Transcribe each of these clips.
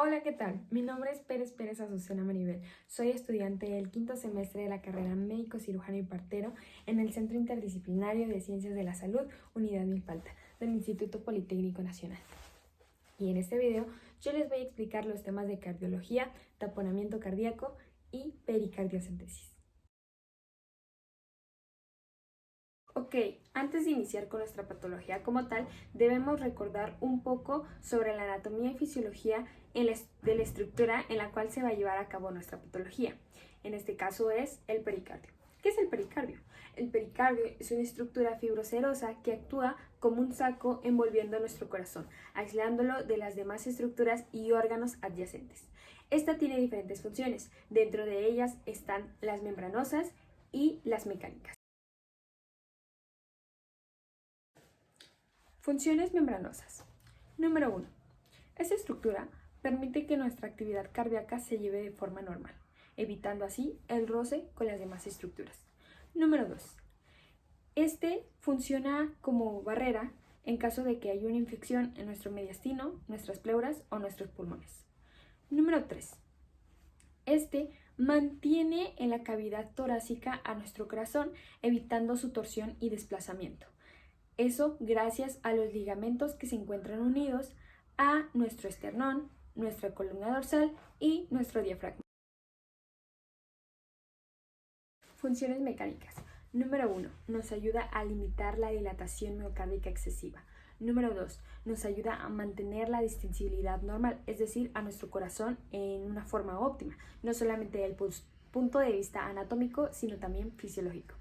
Hola, ¿qué tal? Mi nombre es Pérez Azucena Maribel. Soy estudiante del quinto semestre de la carrera Médico Cirujano y Partero en el Centro Interdisciplinario de Ciencias de la Salud, Unidad Milpalta, del Instituto Politécnico Nacional. Y en este video yo les voy a explicar los temas de cardiología, taponamiento cardíaco y pericardiocentesis. Ok, antes de iniciar con nuestra patología como tal, debemos recordar un poco sobre la anatomía y fisiología de la estructura en la cual se va a llevar a cabo nuestra patología. En este caso es el pericardio. ¿Qué es el pericardio? El pericardio es una estructura fibroserosa que actúa como un saco envolviendo nuestro corazón, aislándolo de las demás estructuras y órganos adyacentes. Esta tiene diferentes funciones. Dentro de ellas están las membranosas y las mecánicas. Funciones membranosas. Número 1. Esta estructura permite que nuestra actividad cardíaca se lleve de forma normal, evitando así el roce con las demás estructuras. Número 2. Este funciona como barrera en caso de que haya una infección en nuestro mediastino, nuestras pleuras o nuestros pulmones. Número 3. Este mantiene en la cavidad torácica a nuestro corazón, evitando su torsión y desplazamiento. Eso gracias a los ligamentos que se encuentran unidos a nuestro esternón, nuestra columna dorsal y nuestro diafragma. Funciones mecánicas. Número 1. Nos ayuda a limitar la dilatación miocárdica excesiva. Número 2. Nos ayuda a mantener la distensibilidad normal, es decir, a nuestro corazón en una forma óptima, no solamente desde el punto de vista anatómico, sino también fisiológico.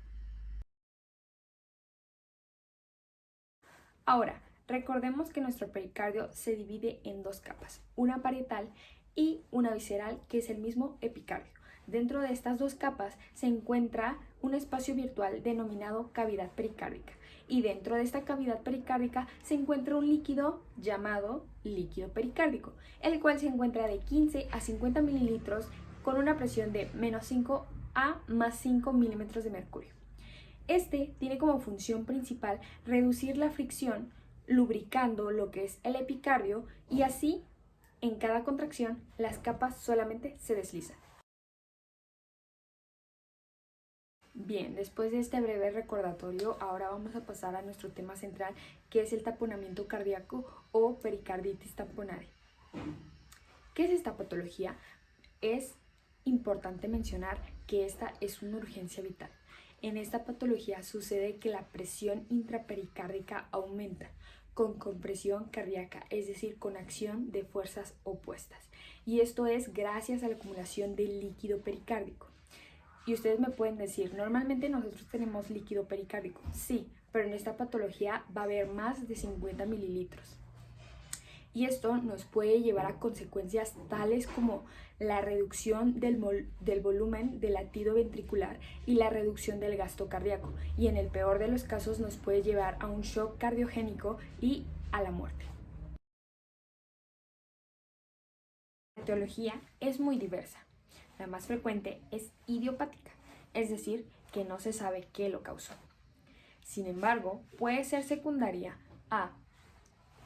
Ahora, recordemos que nuestro pericardio se divide en dos capas, una parietal y una visceral, que es el mismo epicardio. Dentro de estas dos capas se encuentra un espacio virtual denominado cavidad pericárdica, y dentro de esta cavidad pericárdica se encuentra un líquido llamado líquido pericárdico, el cual se encuentra de 15 a 50 mililitros con una presión de -5 a +5 milímetros de mercurio. Este tiene como función principal reducir la fricción, lubricando lo que es el epicardio, y así en cada contracción las capas solamente se deslizan. Bien, después de este breve recordatorio, ahora vamos a pasar a nuestro tema central, que es el taponamiento cardíaco o pericarditis tamponade. ¿Qué es esta patología? Es importante mencionar que esta es una urgencia vital. En esta patología sucede que la presión intrapericárdica aumenta con compresión cardíaca, es decir, con acción de fuerzas opuestas. Y esto es gracias a la acumulación de líquido pericárdico. Y ustedes me pueden decir, normalmente nosotros tenemos líquido pericárdico. Sí, pero en esta patología va a haber más de 50 mililitros. Y esto nos puede llevar a consecuencias tales como la reducción del volumen del latido ventricular y la reducción del gasto cardíaco, y en el peor de los casos nos puede llevar a un shock cardiogénico y a la muerte. La etiología es muy diversa. La más frecuente es idiopática, es decir, que no se sabe qué lo causó. Sin embargo, puede ser secundaria a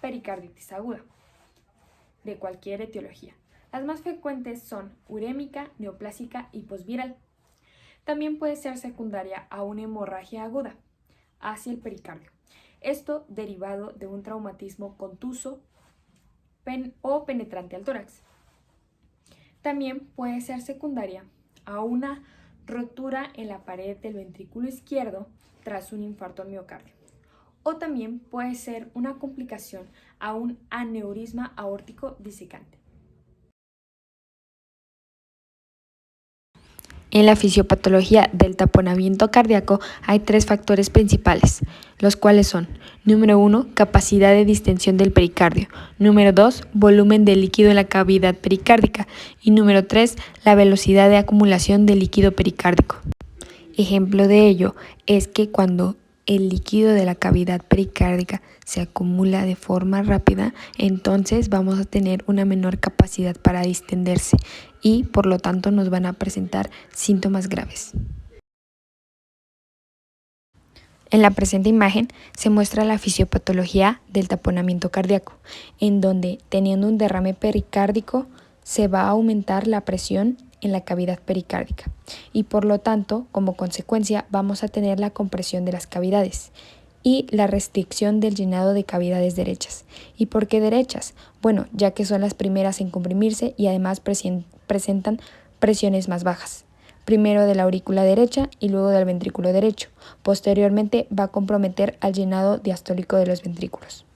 pericarditis aguda, de cualquier etiología. Las más frecuentes son urémica, neoplásica y posviral. También puede ser secundaria a una hemorragia aguda hacia el pericardio. Esto derivado de un traumatismo contuso o penetrante al tórax. También puede ser secundaria a una rotura en la pared del ventrículo izquierdo tras un infarto al miocardio. O también puede ser una complicación a un aneurisma aórtico disecante. En la fisiopatología del taponamiento cardíaco hay tres factores principales, los cuales son: número 1, capacidad de distensión del pericardio; número 2, volumen de líquido en la cavidad pericárdica; y número 3, la velocidad de acumulación de líquido pericárdico. Ejemplo de ello es que cuando el líquido de la cavidad pericárdica se acumula de forma rápida, entonces vamos a tener una menor capacidad para distenderse y por lo tanto nos van a presentar síntomas graves. En la presente imagen se muestra la fisiopatología del taponamiento cardíaco, en donde, teniendo un derrame pericárdico, se va a aumentar la presión en la cavidad pericárdica y por lo tanto, como consecuencia, vamos a tener la compresión de las cavidades y la restricción del llenado de cavidades derechas. ¿Y por qué derechas? Bueno, ya que son las primeras en comprimirse y además presentan presiones más bajas. Primero de la aurícula derecha y luego del ventrículo derecho. Posteriormente va a comprometer al llenado diastólico de los ventrículos.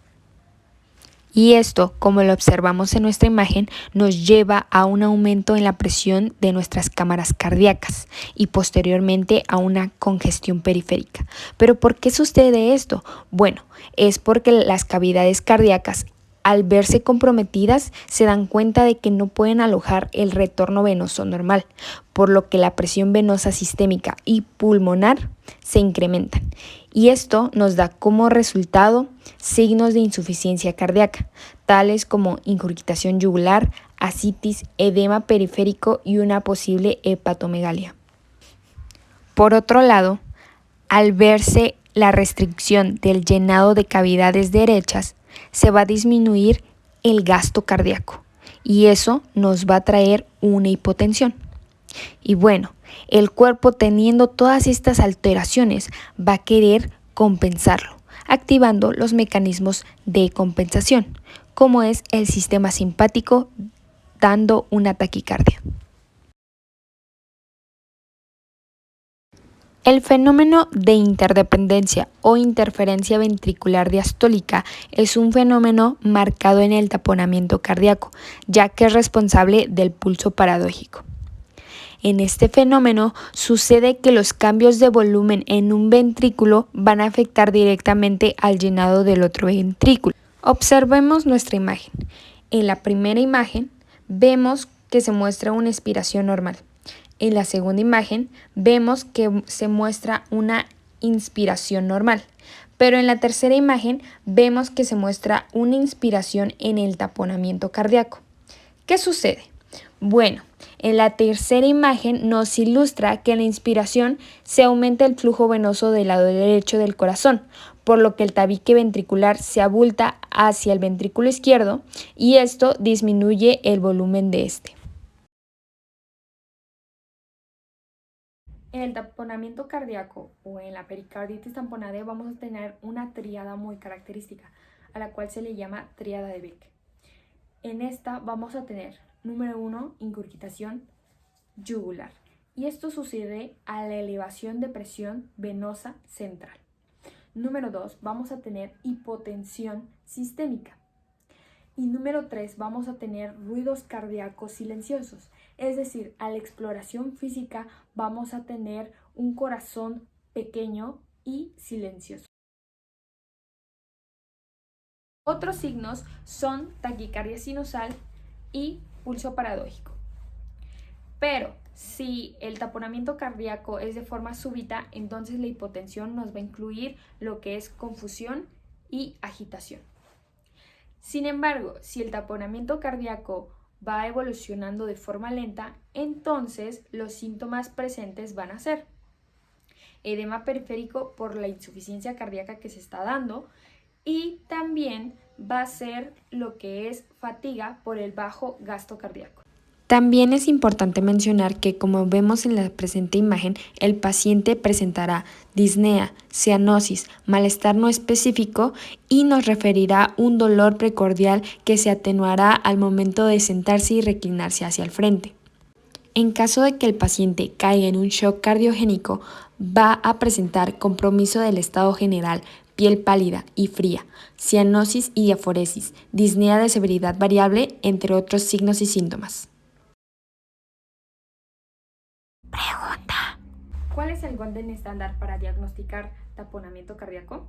Y esto, como lo observamos en nuestra imagen, nos lleva a un aumento en la presión de nuestras cámaras cardíacas y posteriormente a una congestión periférica. ¿Pero por qué sucede esto? Bueno, es porque las cavidades cardíacas, al verse comprometidas, se dan cuenta de que no pueden alojar el retorno venoso normal, por lo que la presión venosa sistémica y pulmonar se incrementan. Y esto nos da como resultado signos de insuficiencia cardíaca, tales como ingurgitación yugular, ascitis, edema periférico y una posible hepatomegalia. Por otro lado, al verse la restricción del llenado de cavidades derechas, se va a disminuir el gasto cardíaco y eso nos va a traer una hipotensión. Y bueno, el cuerpo teniendo todas estas alteraciones va a querer compensarlo, activando los mecanismos de compensación, como es el sistema simpático dando una taquicardia. El fenómeno de interdependencia o interferencia ventricular diastólica es un fenómeno marcado en el taponamiento cardíaco, ya que es responsable del pulso paradójico. En este fenómeno sucede que los cambios de volumen en un ventrículo van a afectar directamente al llenado del otro ventrículo. Observemos nuestra imagen. En la primera imagen vemos que se muestra una expiración normal. En la segunda imagen vemos que se muestra una inspiración normal. Pero en la tercera imagen vemos que se muestra una inspiración en el taponamiento cardíaco. ¿Qué sucede? Bueno, en la tercera imagen nos ilustra que en la inspiración se aumenta el flujo venoso del lado derecho del corazón, por lo que el tabique ventricular se abulta hacia el ventrículo izquierdo y esto disminuye el volumen de este. En el taponamiento cardíaco o en la pericarditis tamponade vamos a tener una tríada muy característica, a la cual se le llama tríada de Beck. En esta vamos a tener, número 1, ingurgitación yugular. Y esto sucede a la elevación de presión venosa central. Número 2, vamos a tener hipotensión sistémica. Y número 3, vamos a tener ruidos cardíacos silenciosos. Es decir, a la exploración física vamos a tener un corazón pequeño y silencioso. Otros signos son taquicardia sinusal y pulso paradójico. Pero si el taponamiento cardíaco es de forma súbita, entonces la hipotensión nos va a incluir lo que es confusión y agitación. Sin embargo, si el taponamiento cardíaco va evolucionando de forma lenta, entonces los síntomas presentes van a ser edema periférico por la insuficiencia cardíaca que se está dando y también va a ser lo que es fatiga por el bajo gasto cardíaco. También es importante mencionar que, como vemos en la presente imagen, el paciente presentará disnea, cianosis, malestar no específico y nos referirá un dolor precordial que se atenuará al momento de sentarse y reclinarse hacia el frente. En caso de que el paciente caiga en un shock cardiogénico, va a presentar compromiso del estado general, piel pálida y fría, cianosis y diaforesis, disnea de severidad variable, entre otros signos y síntomas. Pregunta: ¿cuál es el golden estándar para diagnosticar taponamiento cardíaco?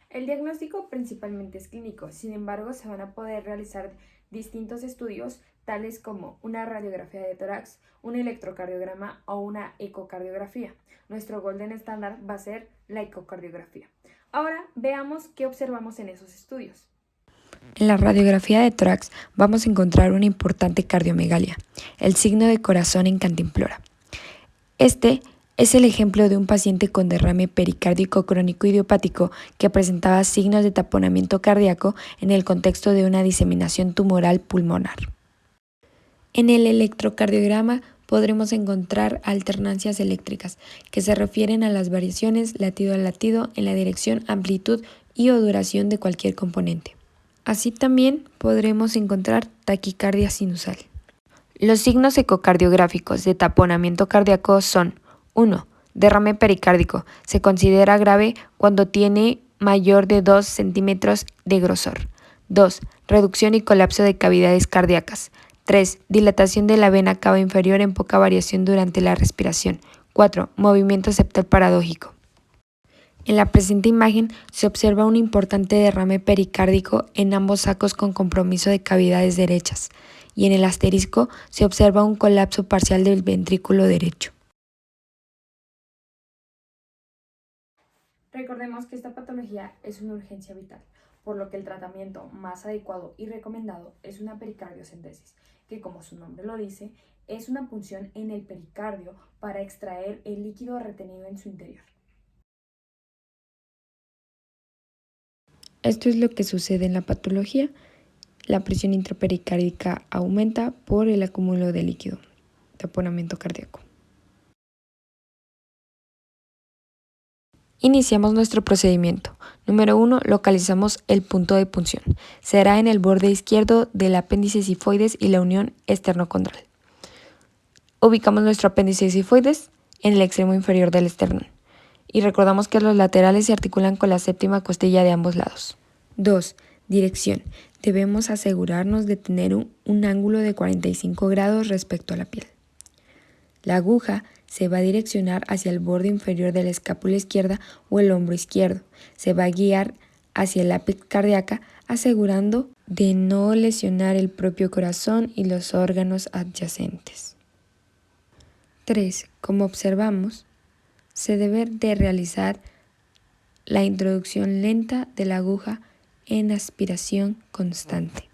El diagnóstico principalmente es clínico, sin embargo se van a poder realizar distintos estudios tales como una radiografía de tórax, un electrocardiograma o una ecocardiografía. Nuestro golden estándar va a ser la ecocardiografía. Ahora veamos qué observamos en esos estudios. En la radiografía de tórax vamos a encontrar una importante cardiomegalia, el signo de corazón en cantimplora. Este Es el ejemplo de un paciente con derrame pericárdico crónico idiopático que presentaba signos de taponamiento cardíaco en el contexto de una diseminación tumoral pulmonar. En el electrocardiograma podremos encontrar alternancias eléctricas, que se refieren a las variaciones latido a latido en la dirección, amplitud y o duración de cualquier componente. Así también podremos encontrar taquicardia sinusal. Los signos ecocardiográficos de taponamiento cardíaco son 1. Derrame pericárdico. Se considera grave cuando tiene mayor de 2 centímetros de grosor. 2. Reducción y colapso de cavidades cardíacas. 3. Dilatación de la vena cava inferior en poca variación durante la respiración. 4. Movimiento septal paradójico. En la presente imagen se observa un importante derrame pericárdico en ambos sacos con compromiso de cavidades derechas, y en el asterisco se observa un colapso parcial del ventrículo derecho. Recordemos que esta patología es una urgencia vital, por lo que el tratamiento más adecuado y recomendado es una pericardiocentesis, que como su nombre lo dice, es una punción en el pericardio para extraer el líquido retenido en su interior. Esto es lo que sucede en la patología. La presión intrapericárdica aumenta por el acúmulo de líquido, taponamiento cardíaco. Iniciamos nuestro procedimiento. Número 1. Localizamos el punto de punción. Será en el borde izquierdo del apéndice sifoides y la unión esternocondral. Ubicamos nuestro apéndice sifoides en el extremo inferior del esternón. Y recordamos que los laterales se articulan con la séptima costilla de ambos lados. 2. Dirección. Debemos asegurarnos de tener un ángulo de 45 grados respecto a la piel. La aguja se va a direccionar hacia el borde inferior de la escápula izquierda o el hombro izquierdo. Se va a guiar hacia el ápex cardíaca, asegurando de no lesionar el propio corazón y los órganos adyacentes. 3. Como observamos, se debe de realizar la introducción lenta de la aguja en aspiración constante.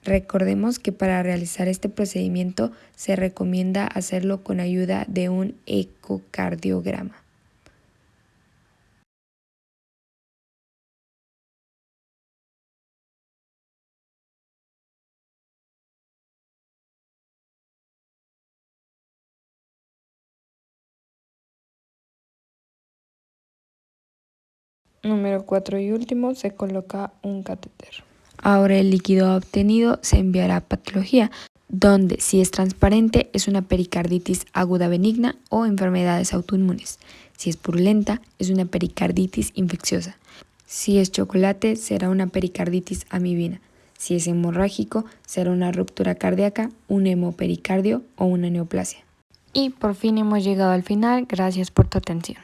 Recordemos que para realizar este procedimiento se recomienda hacerlo con ayuda de un ecocardiograma. Número 4 y último, se coloca un catéter. Ahora el líquido obtenido se enviará a patología, donde si es transparente es una pericarditis aguda benigna o enfermedades autoinmunes. Si es purulenta es una pericarditis infecciosa. Si es chocolate será una pericarditis amibina. Si es hemorrágico será una ruptura cardíaca, un hemopericardio o una neoplasia. Y por fin hemos llegado al final. Gracias por tu atención.